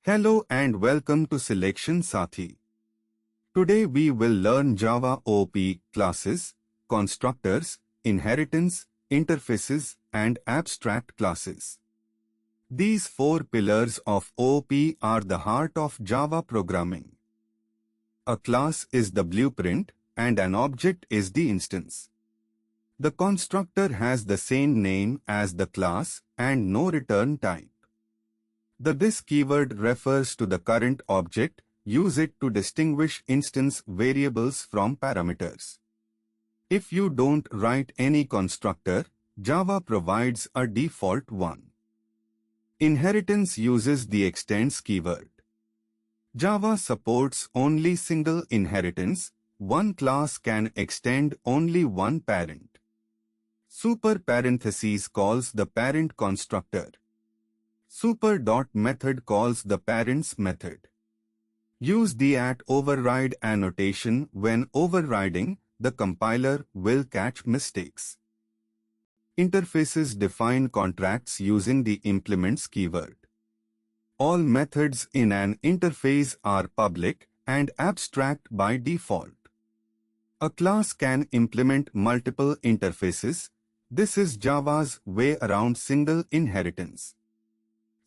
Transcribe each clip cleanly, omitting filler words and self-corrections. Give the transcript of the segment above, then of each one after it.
Hello and welcome to Selection Sathi. Today we will learn Java OP classes, constructors, inheritance, interfaces, and abstract classes. These four pillars of OP are the heart of Java programming. A class is the blueprint and an object is the instance. The constructor has the same name as the class and no return type. The this keyword refers to the current object. Use it to distinguish instance variables from parameters. If you don't write any constructor, Java provides a default one. Inheritance uses the extends keyword. Java supports only single inheritance. One class can extend only one parent. Super parentheses calls the parent constructor. Super dot method calls the parents method. Use the @override annotation when overriding. The compiler will catch mistakes. Interfaces define contracts using the implements keyword. All methods in an interface are public and abstract by default. A class can implement multiple interfaces. This is Java's way around single inheritance.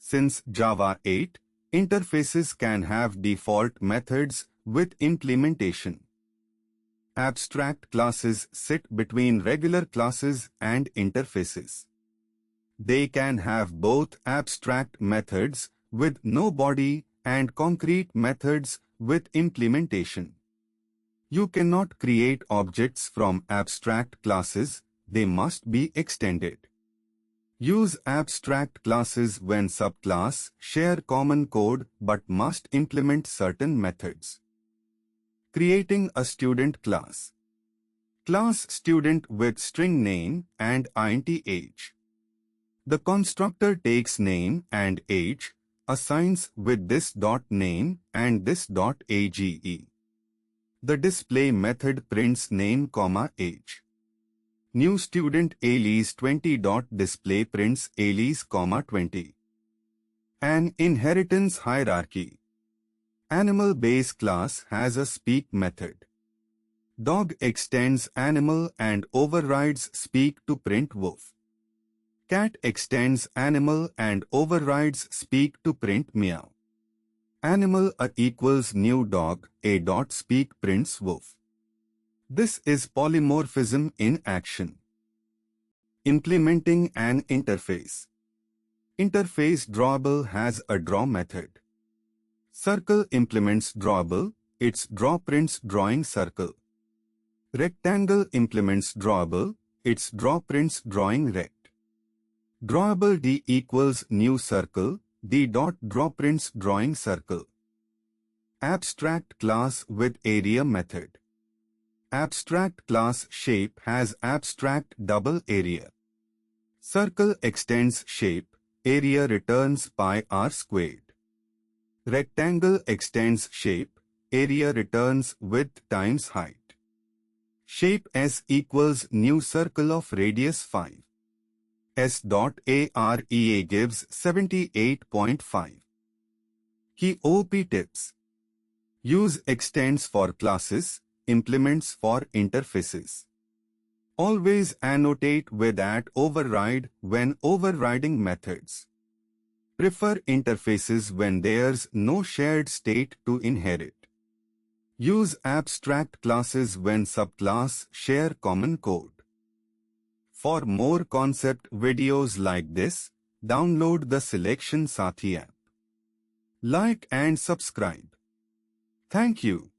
Since Java 8, interfaces can have default methods with implementation. Abstract classes sit between regular classes and interfaces. They can have both abstract methods with no body and concrete methods with implementation. You cannot create objects from abstract classes. They must be extended. Use abstract classes when subclass share common code but must implement certain methods. Creating a student class. Class student with string name and int age. The constructor takes name and age, assigns with this dot name and this dot age. The display method prints name, age. New student alias 20 dot display prints alias, 20. An inheritance hierarchy. Animal base class has a speak method. Dog extends animal and overrides speak to print woof. Cat extends animal and overrides speak to print meow. Animal equals new dog, a dot speak prints woof. This is polymorphism in action. Implementing an interface. Interface drawable has a draw method. Circle implements drawable, its draw prints drawing circle. Rectangle implements drawable, its draw prints drawing rect. Drawable D equals new circle, D dot draw prints drawing circle. Abstract class with area method. Abstract class shape has abstract double area. Circle extends shape, area returns pi r squared. Rectangle extends shape, area returns width times height. Shape S equals new circle of radius 5. S dot area gives 78.5. Key OP tips. Use extends for classes, implements for interfaces. Always annotate with @override when overriding methods. Prefer interfaces when there's no shared state to inherit. Use abstract classes when subclass share common code. For more concept videos like this, download the Selection Sathi app. Like and subscribe. Thank you.